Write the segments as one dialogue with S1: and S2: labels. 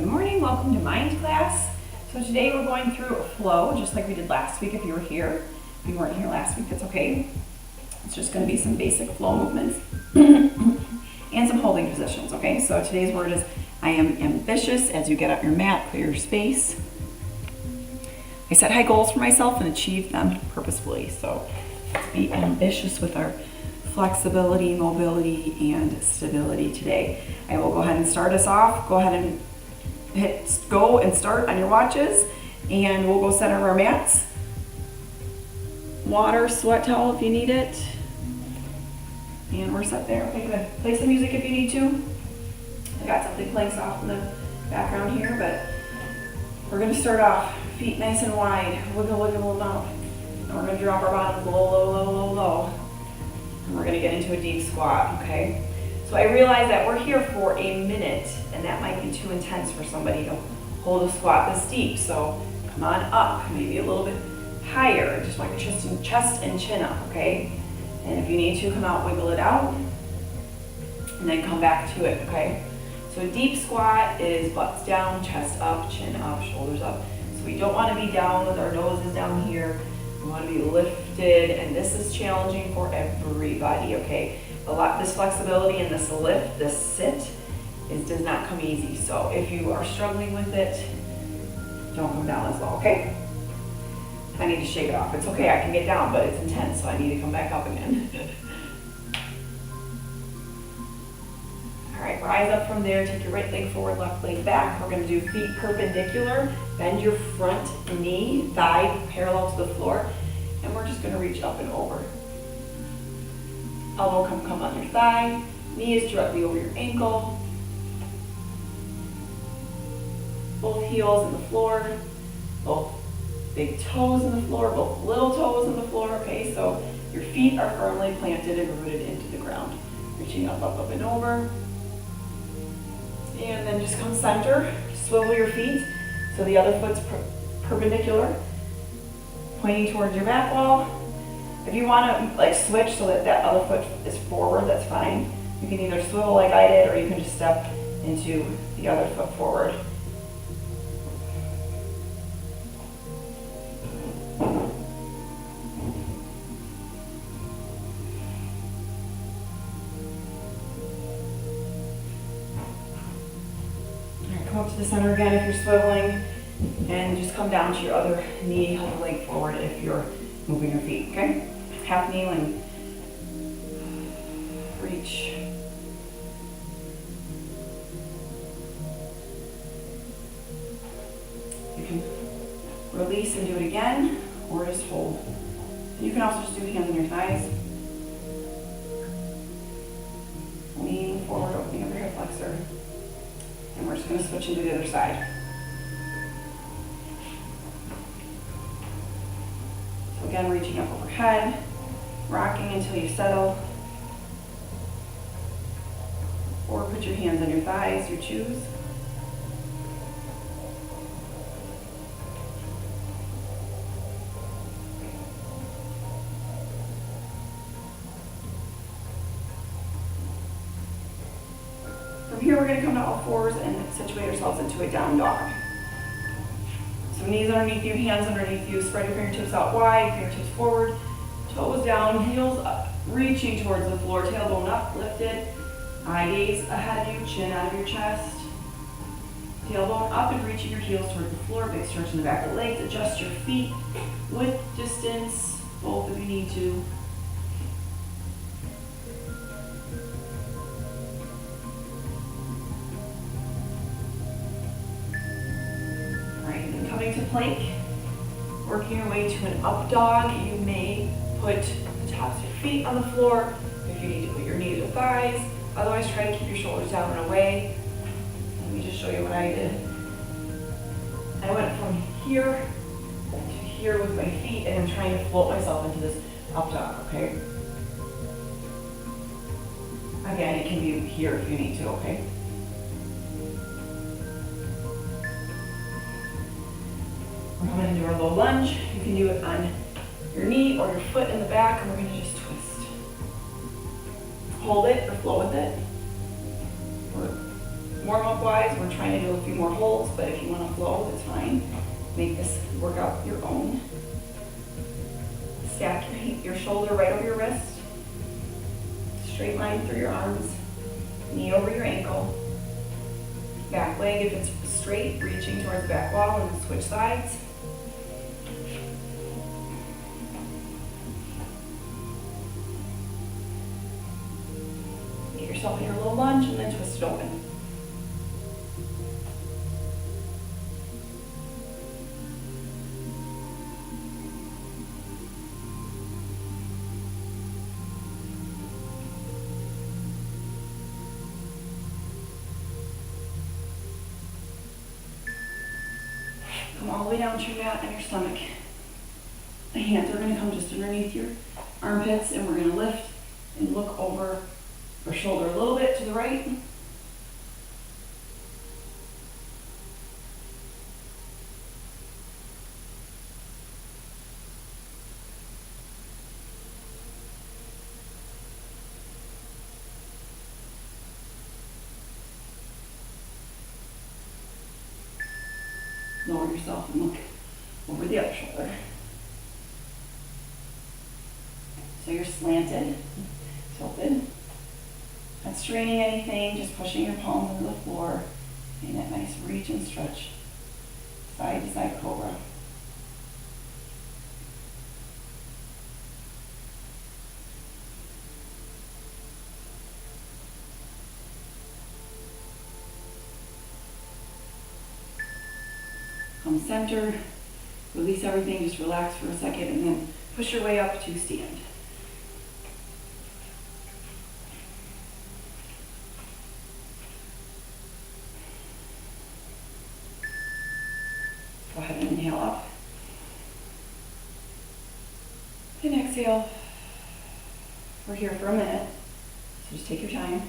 S1: Good morning, welcome to Mind class. So today we're going through a flow, just like we did last week if you were here. If you weren't here last week, that's okay. It's just going to be some basic flow movements and some holding positions, okay? So today's word is, I am ambitious. As you get up your mat, clear your space. I set high goals for myself and achieve them purposefully. So let's be ambitious with our flexibility, mobility, and stability today. I will go ahead and start us off. Go ahead and hit go and start on your watches, and we'll go center our mats. Water, sweat towel if you need it. And we're set there. Okay, good. Play some music if you need to. I got something playing soft in the background here, but we're going to start off feet nice and wide. Wiggle, wiggle them out. And we're going to drop our bottoms low, low, low, low, low. And we're going to get into a deep squat, okay? So I realize that we're here for a minute, and that might be too intense for somebody to hold a squat this deep. So come on up, maybe a little bit higher. Just want your chest and chin up, okay? And if you need to, come out, wiggle it out, and then come back to it, okay? So a deep squat is butts down, chest up, chin up, shoulders up. So we don't want to be down with our noses down here. We want to be lifted, and this is challenging for everybody, okay? This flexibility and this lift, this sit, does not come easy. So if you are struggling with it, don't come down as well, okay? I need to shake it off. It's okay, I can get down, but it's intense, so I need to come back up again. All right, rise up from there, take your right leg forward, left leg back. We're gonna do feet perpendicular, bend your front knee, thigh parallel to the floor, and we're just gonna reach up and over. Elbow come on your thigh, knee is directly over your ankle. Both heels in the floor, both big toes in the floor, both little toes in the floor, okay? So your feet are firmly planted and rooted into the ground. Reaching up, up, up, and over. And then just come center, swivel your feet so the other foot's perpendicular, pointing towards your back wall. If you want to like switch so that that other foot is forward, that's fine. You can either swivel like I did, or you can just step into the other foot forward. Come up to the center again if you're swiveling, and just come down to your other knee, other leg forward if you're moving your feet, okay? Half kneeling. Reach. You can release and do it again, or just hold. And you can also just do hands on your thighs. Leaning forward, opening up your hip flexor. And we're just going to switch into the other side. So again, reaching up overhead, rocking until you settle. Or put your hands on your thighs, you choose. Here we're going to come to all fours and situate ourselves into a down dog. So knees underneath you, hands underneath you, spread your fingertips out wide, fingertips forward, toes down, heels up, reaching towards the floor, tailbone up, lifted, eye gaze ahead of you, chin out of your chest, tailbone up and reaching your heels towards the floor, big stretch in the back of the legs, adjust your feet with distance, both if you need to. To plank, working your way to an up dog. You may put the tops of your feet on the floor if you need to put your knees or thighs. Otherwise, try to keep your shoulders down and away. Let me just show you what I did. I went from here to here with my feet, and I'm trying to float myself into this up dog, okay? Again, it can be here if you need to, okay? We're coming into our low lunge. You can do it on your knee or your foot in the back, and we're going to just twist. Hold it or flow with it. Or Warm-up wise, we're trying to do a few more holds, but if you want to flow, that's fine. Make this workout your own. Stack your shoulder right over your wrist. Straight line through your arms. Knee over your ankle. Back leg, if it's straight, reaching towards the back wall, and switch sides. Get yourself in your little lunge and then twist it open. Come all the way down to your mat and your stomach. The hands are going to come just underneath your armpits, and we're going to lift and look over our shoulder a little bit to the right. Lower yourself and look over the other shoulder. So you're slanted, tilted. Not straining anything, just pushing your palms into the floor. And that nice reach and stretch. Side to side cobra. Come center, release everything, just relax for a second, and then push your way up to stand. Go ahead and inhale up. And exhale. We're here for a minute, so just take your time.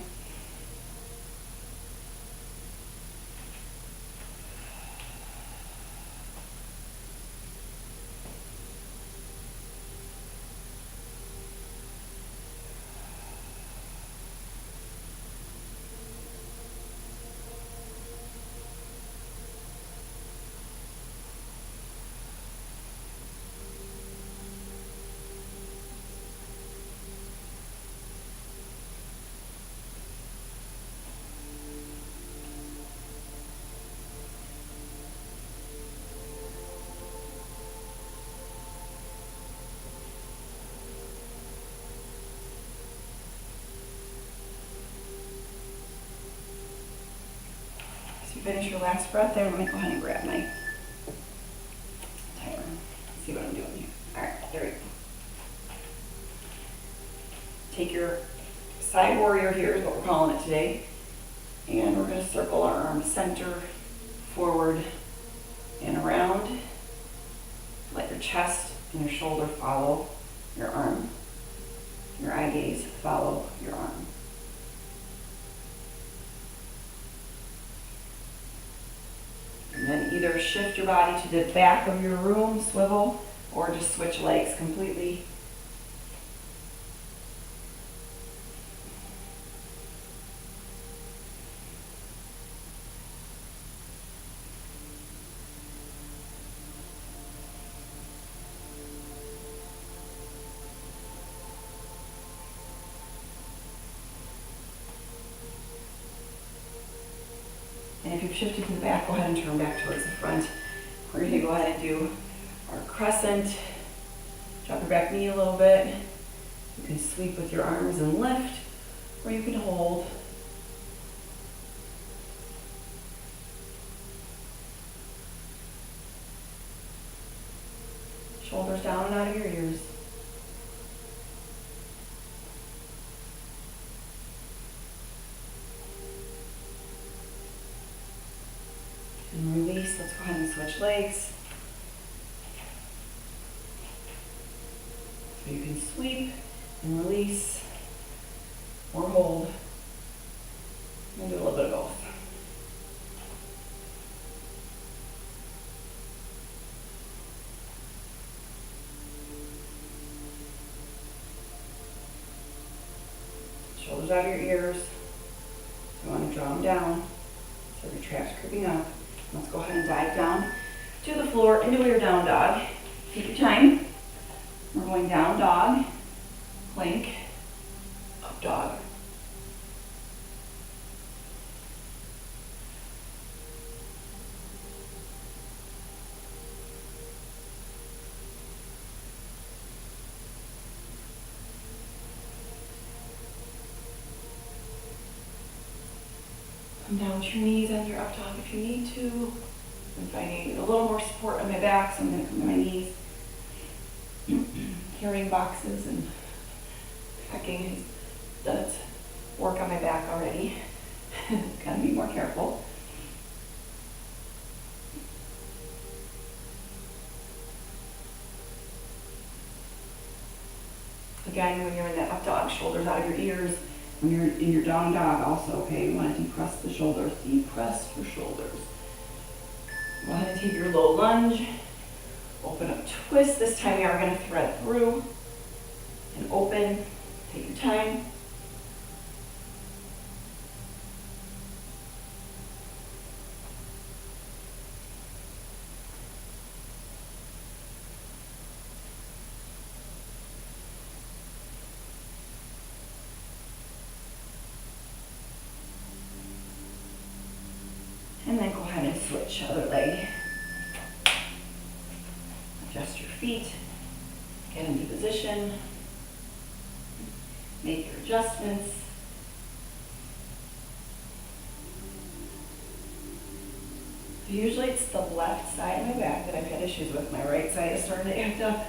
S1: Finish your last breath there. I'm going to go ahead and grab my timer. See what I'm doing here. All right, there we go. Take your side warrior here is what we're calling it today. And we're going to circle our arms center, forward, and around. Let your chest and your shoulder follow your arm. Your eye gaze follow your arm. And then either shift your body to the back of your room, swivel, or just switch legs completely. And if you've shifted to the back, go ahead and turn back towards the front. We're going to go ahead and do our crescent. Drop your back knee a little bit. You can sweep with your arms and lift, or you can hold. Shoulders down and out of your ears. And release. Let's go ahead and switch legs. So you can sweep and release or hold. We'll do a little bit of both. Shoulders out of your ears. You want to draw them down. So your traps creeping up. Let's go ahead and dive down to the floor into your down dog. Take your time. We're going down dog, plank, up dog. Come down with your knees on your up dog if you need to. I'm finding a little more support on my back, so I'm going to come to my knees. Carrying boxes and packing has done its work on my back already. Gotta be more careful. Again, when you're in that up dog, shoulders out of your ears. When you're in your down dog also, okay, you want to depress the shoulders. Depress your shoulders. Go ahead and take your low lunge. Open up, twist. This time you are going to thread through and open. Take your time. And then go ahead and switch other leg. Adjust your feet, get into position, make your adjustments. Usually it's the left side of my back that I've had issues with. My right side is starting to act up.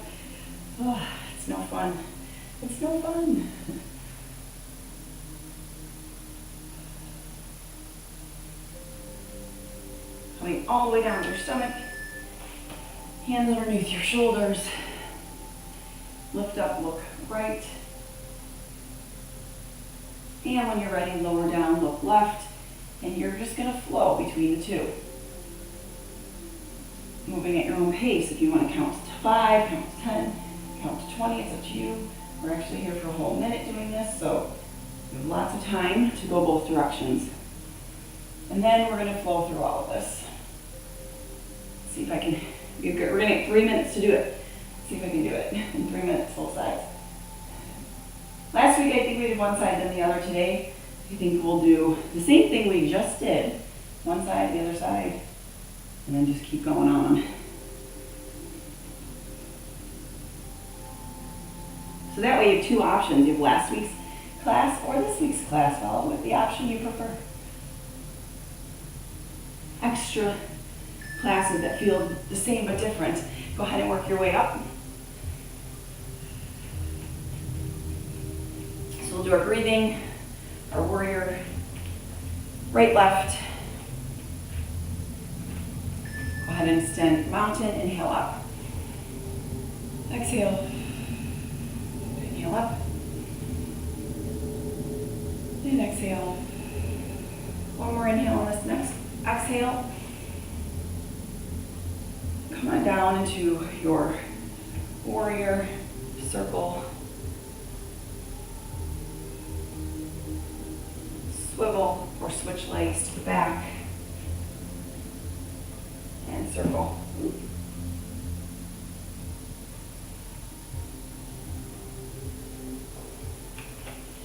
S1: Oh, it's no fun. It's no fun. Coming all the way down to your stomach. Hands underneath your shoulders. Lift up, look right. And when you're ready, lower down, look left. And you're just going to flow between the two. Moving at your own pace. If you want to count to 5, count to 10, count to 20, it's up to you. We're actually here for a whole minute doing this, so we have lots of time to go both directions. And then we're going to flow through all of this. See if I can. We're going to get 3 minutes to do it. See if I can do it in 3 minutes, both sides. Last week I think we did one side, then the other. Today I think we'll do the same thing we just did. One side, the other side, and then just keep going on. So that way you have 2 options. You have last week's class or this week's class. Follow with the option you prefer. Extra classes that feel the same but different. Go ahead and work your way up. So we'll do our breathing, our warrior, right, left. Go ahead and extend mountain, inhale up. Exhale, inhale up. And exhale. One more inhale on this next exhale. Come on down into your warrior circle. Swivel or switch legs to the back. And circle.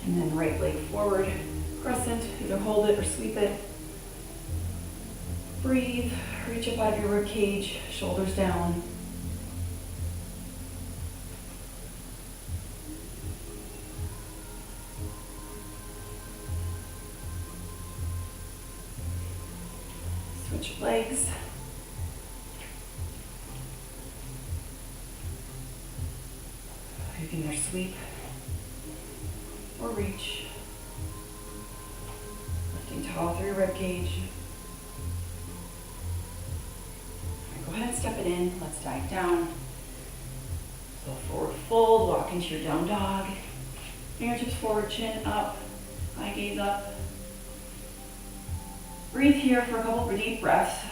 S1: And then right leg forward, crescent, either hold it or sweep it. Breathe, reach up out of your rib cage, shoulders down. Switch legs. You can either sweep or reach. Lifting tall through your rib cage. Go ahead and step it in. Let's dive down. So forward fold, walk into your down dog. Fingertips forward, chin up, eye gaze up. Breathe here for a couple of deep breaths.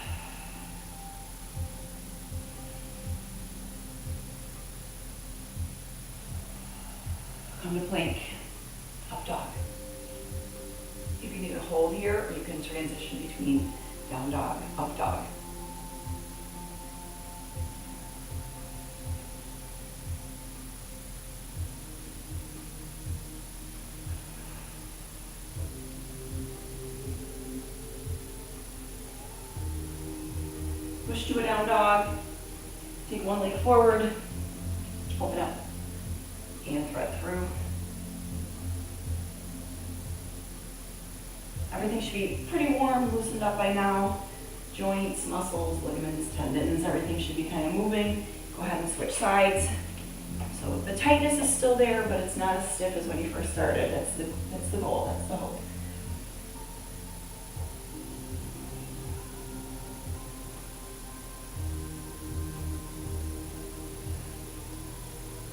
S1: Come to plank, up dog. You can either hold here or you can transition between down dog, up dog. Push to a down dog. Take one leg forward, open up, and thread through. Everything should be pretty warm, loosened up by now. Joints, muscles, ligaments, tendons, everything should be kind of moving. Go ahead and switch sides. So the tightness is still there, but it's not as stiff as when you first started. That's the goal, that's the hope.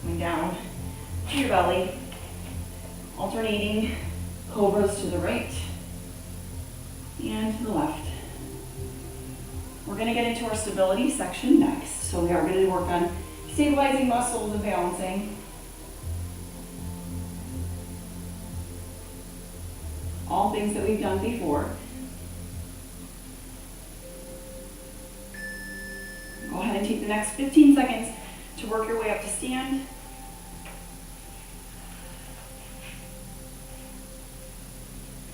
S1: Coming down to your belly, alternating cobras to the right and to the left. We're going to get into our stability section next. So we are going to work on stabilizing muscles and balancing. All things that we've done before. Go ahead and take the next 15 seconds to work your way up to stand.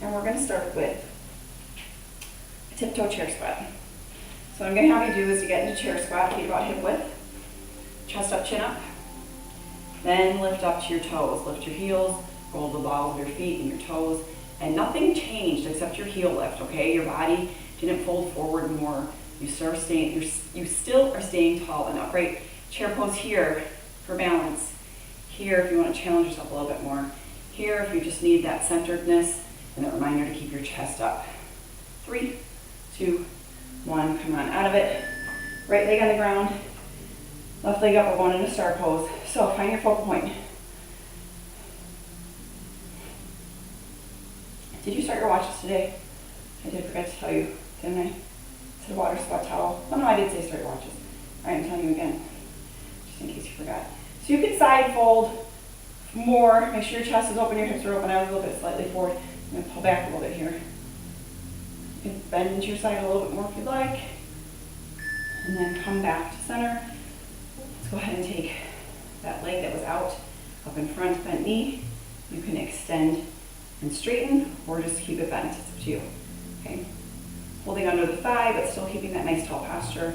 S1: And we're going to start with a tiptoe chair squat. So what I'm going to have you do is to get into chair squat, feet about hip width, chest up, chin up. Then lift up to your toes. Lift your heels, roll the balls of your feet and your toes. And nothing changed except your heel lift, okay? Your body didn't fold forward more. You still are staying tall and upright. Chair pose here for balance. Here if you want to challenge yourself a little bit more. Here if you just need that centeredness and that reminder to keep your chest up. 3, 2, 1, come on, out of it. Right leg on the ground, left leg up, we're going into star pose. So find your focal point. Did you start your watches today? I did forget to tell you, didn't I? Said water, spot towel. Oh no, I did say start your watches. All right, I'm telling you again, just in case you forgot. So you can side fold more. Make sure your chest is open, your hips are open. I was a little bit slightly forward. I'm going to pull back a little bit here. You can bend into your side a little bit more if you'd like. And then come back to center. Let's go ahead and take that leg that was out up in front, bent knee. You can extend and straighten or just keep it bent. It's up to you. Okay? Holding under the thigh, but still keeping that nice tall posture.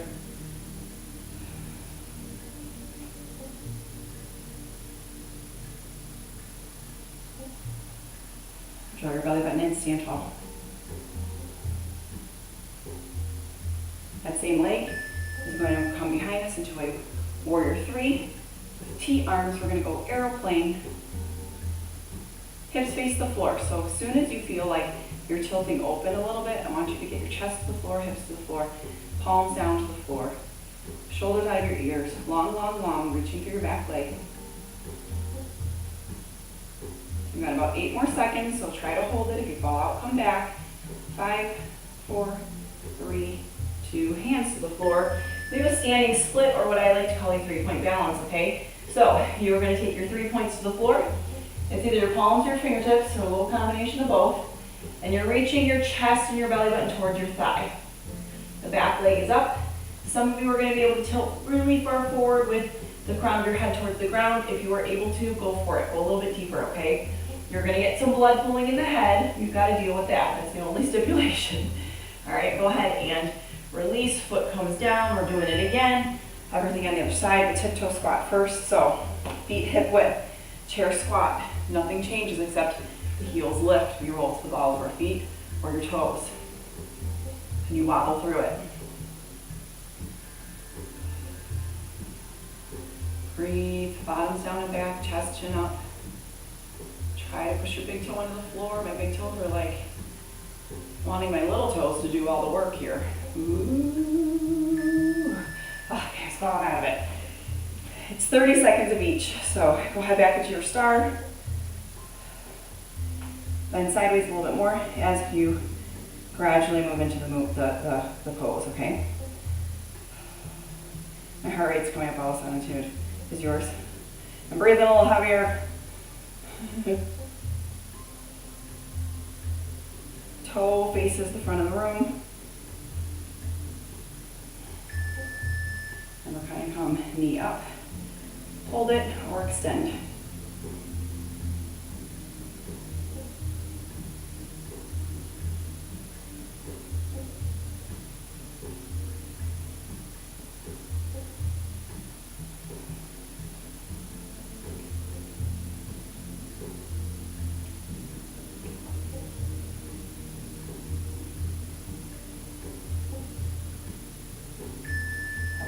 S1: Draw your belly button in, stand tall. That same leg is going to come behind us into a warrior 3. With T arms, we're going to go aeroplane. Hips face the floor. So as soon as you feel like you're tilting open a little bit, I want you to get your chest to the floor, hips to the floor, palms down to the floor, shoulders out of your ears, long, long, long, reaching through your back leg. You've got about 8 more seconds, so try to hold it. If you fall out, come back. 5, 4, 3, 2, hands to the floor. We have a standing split, or what I like to call a 3-point balance, okay? So you're going to take your 3 points to the floor. It's either your palms or your fingertips, or a little combination of both. And you're reaching your chest and your belly button towards your thigh. The back leg is up. Some of you are going to be able to tilt really far forward with the crown of your head towards the ground. If you are able to, go for it. Go a little bit deeper, okay? You're going to get some blood pooling in the head. You've got to deal with that. That's the only stipulation. All right, go ahead and release. Foot comes down. We're doing it again. Everything on the other side. The tiptoe squat first. So feet hip width. Chair squat. Nothing changes except the heels lift. We roll to the balls of our feet or your toes. And you wobble through it. Breathe. Bottoms down and back. Chest, chin up. Try to push your big toe into the floor. My big toes are like wanting my little toes to do all the work here. Ooh. Okay, it's falling out of it. It's 30 seconds of each. So go ahead back into your star. Bend sideways a little bit more as you gradually move into the pose, okay? My heart rate's going up also, too. Is yours. And breathe in a little heavier. Toe faces the front of the room. come knee up, hold it, or extend.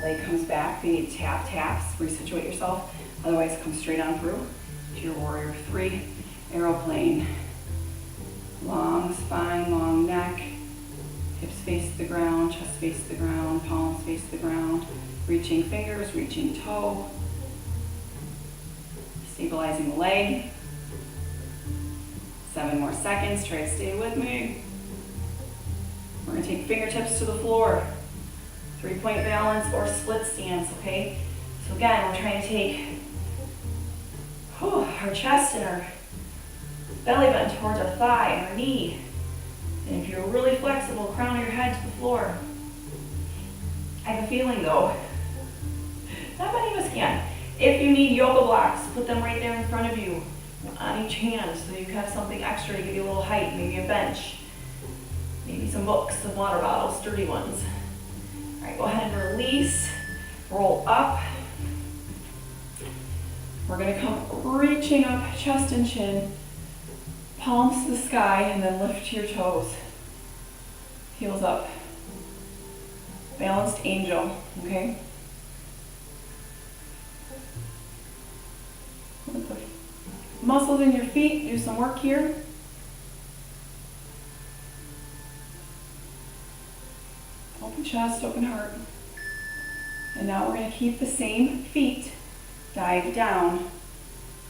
S1: Leg comes back. If you need tap taps, resituate yourself. Otherwise, come straight on through to your warrior 3, aeroplane. Long spine, long neck, hips face the ground, chest face the ground, palms face the ground. Reaching fingers, reaching toe. Stabilizing the leg. 7 more seconds. Try to stay with me. We're going to take fingertips to the floor. 3-point balance or split stance, okay? So again, we're trying to take our chest and our belly button towards our thigh and our knee. And if you're really flexible, crown your head to the floor. I have a feeling though, not many of us can. If you need yoga blocks, put them right there in front of you on each hand so you have something extra to give you a little height, maybe a bench, maybe some books, some water bottles, sturdy ones. All right, go ahead and release, roll up. We're gonna come reaching up, chest and chin, palms to the sky, and then lift your toes. Heels up. Balanced angel, okay? Let the muscles in your feet do some work here. Open chest, open heart. And now we're going to keep the same feet. Dive down,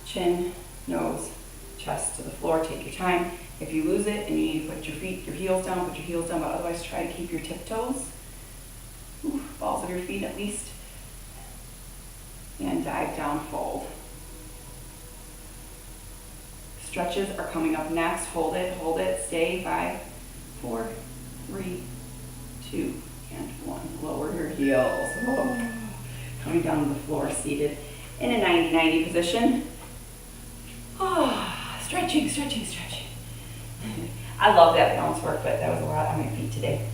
S1: chin, nose, chest to the floor. Take your time. If you lose it and you need to put your heels down, put your heels down, but otherwise try to keep your tiptoes. Balls of your feet at least. And dive down, fold. Stretches are coming up next. Hold it, stay. 5, 4, 3, 2, and 1. Lower your heels. Oh. Coming down to the floor, seated in a 90-90 position. Oh, stretching. I love that balance work, but that was a lot on my feet today.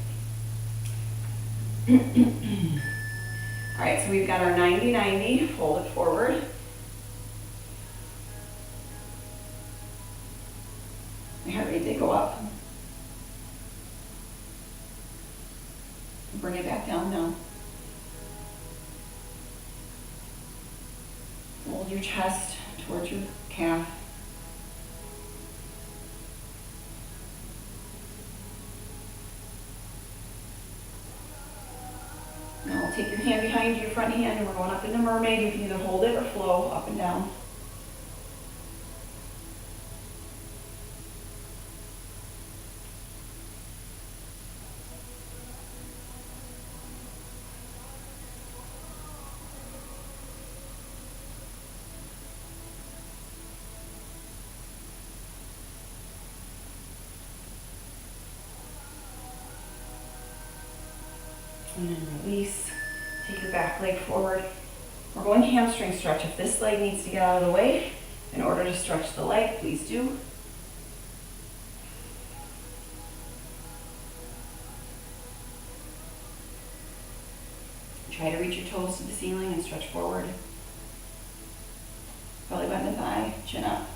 S1: All right, so we've got our 90-90. Fold it forward. My heart rate did go up. Bring it back down now. Fold your chest towards your calf. Now take your hand behind your front hand and we're going up into mermaid. You can either hold it or flow up and down. And then release. Take your back leg forward. We're going hamstring stretch. If this leg needs to get out of the way, in order to stretch the leg, please do. Try to reach your toes to the ceiling and stretch forward. Belly button to thigh, chin up.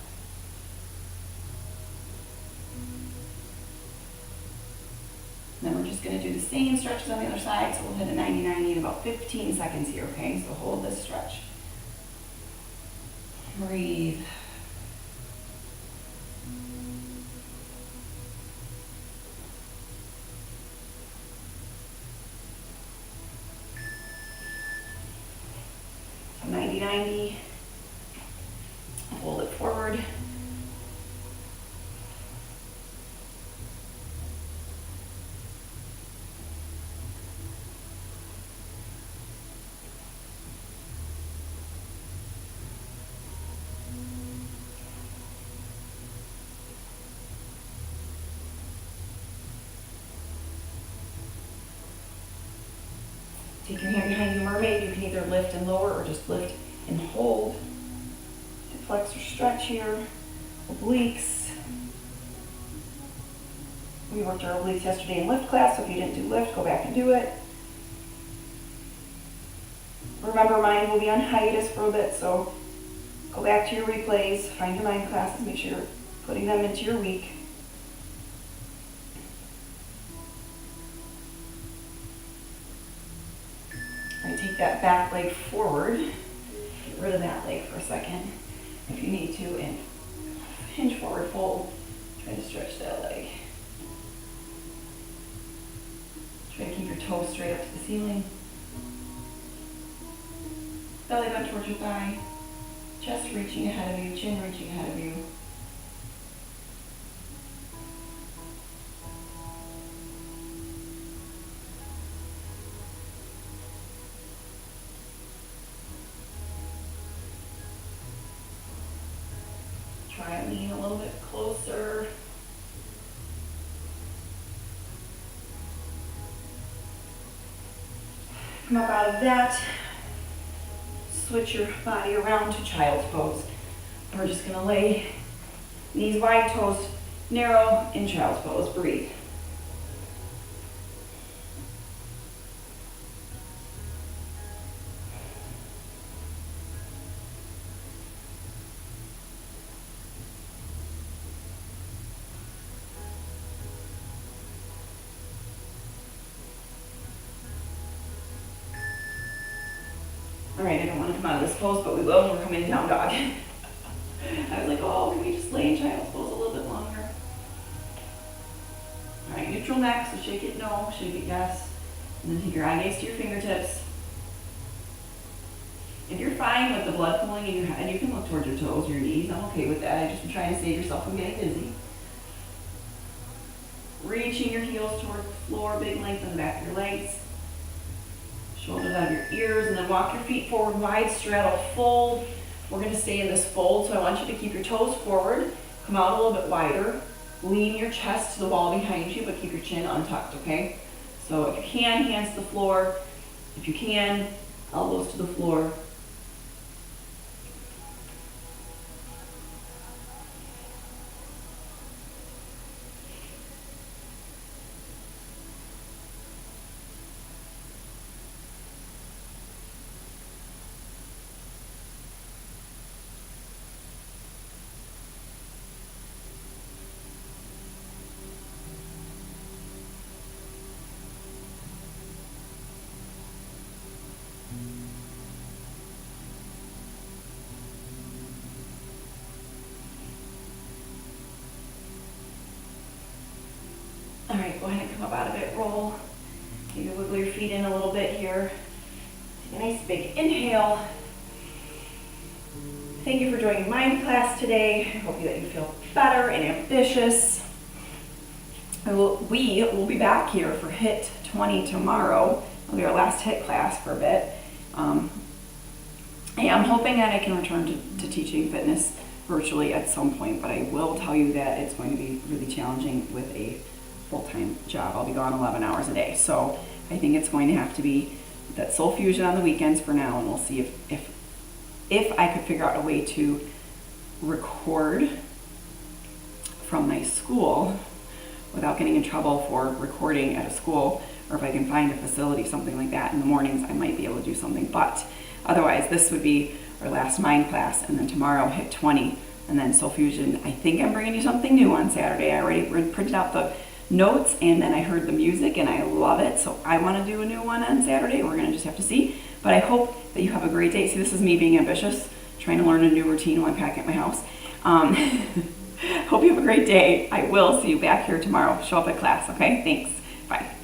S1: Then we're just going to do the same stretches on the other side, so we'll hit a 90-90 in about 15 seconds here, okay? So hold this stretch. Breathe. So 90-90. Hold it forward. Take your hand behind you, mermaid. You can either lift and lower or just lift and hold. To flex or stretch here. Obliques. We worked our obliques yesterday in lift class, so if you didn't do lift, go back and do it. Remember, mine will be on hiatus for a bit, so go back to your replays, find your mind classes, make sure you're putting them into your week. All right, take that back leg forward. Get rid of that leg for a second if you need to, and hinge forward, fold. Try to stretch that leg. Try to keep your toes straight up to the ceiling. Belly button towards your thigh. Chest reaching ahead of you, chin reaching ahead of you. Try and lean a little bit closer. Come up out of that. Switch your body around to child's pose. We're just gonna lay knees wide, toes narrow in child's pose. Breathe. All right, I don't want to come out of this pose, but we will. We're coming down dog. I was like, oh, can we just lay in child's pose a little bit longer? All right, neutral neck, so shake it no, shake it yes. And then take your eye gaze to your fingertips. If you're fine with the blood pooling in your head, you can look towards your toes, your knees. I'm okay with that. I just been trying to save yourself from getting dizzy. Reaching your heels toward the floor, big length in the back of your legs. Shoulders out of your ears, and then walk your feet forward wide, straddle, fold. We're going to stay in this fold, so I want you to keep your toes forward, come out a little bit wider, lean your chest to the wall behind you, but keep your chin untucked, okay? So if you can, hands to the floor. If you can, elbows to the floor. All right, go ahead and come up out of it, roll. Maybe wiggle your feet in a little bit here. Take a nice big inhale. Thank you for joining mind class today. I hope that you feel better and ambitious. We will be back here for HIT 20 tomorrow. It'll be our last HIT class for a bit. And I'm hoping that I can return to teaching fitness virtually at some point, but I will tell you that it's going to be really challenging with a full-time job. I'll be gone 11 hours a day. So I think it's going to have to be that soul fusion on the weekends for now, and we'll see if I could figure out a way to record from my school without getting in trouble for recording at a school, or if I can find a facility, something like that in the mornings, I might be able to do something. But otherwise, this would be our last mind class, and then tomorrow HIT 20, and then soul fusion. I think I'm bringing you something new on Saturday. I already printed out the notes, and then I heard the music and I love it, so I want to do a new one on Saturday. We're going to just have to see, but I hope that you have a great day. See, this is me being ambitious, trying to learn a new routine while I'm packing at my house. Hope you have a great day. I will see you back here tomorrow. Show up at class, okay? Thanks. Bye.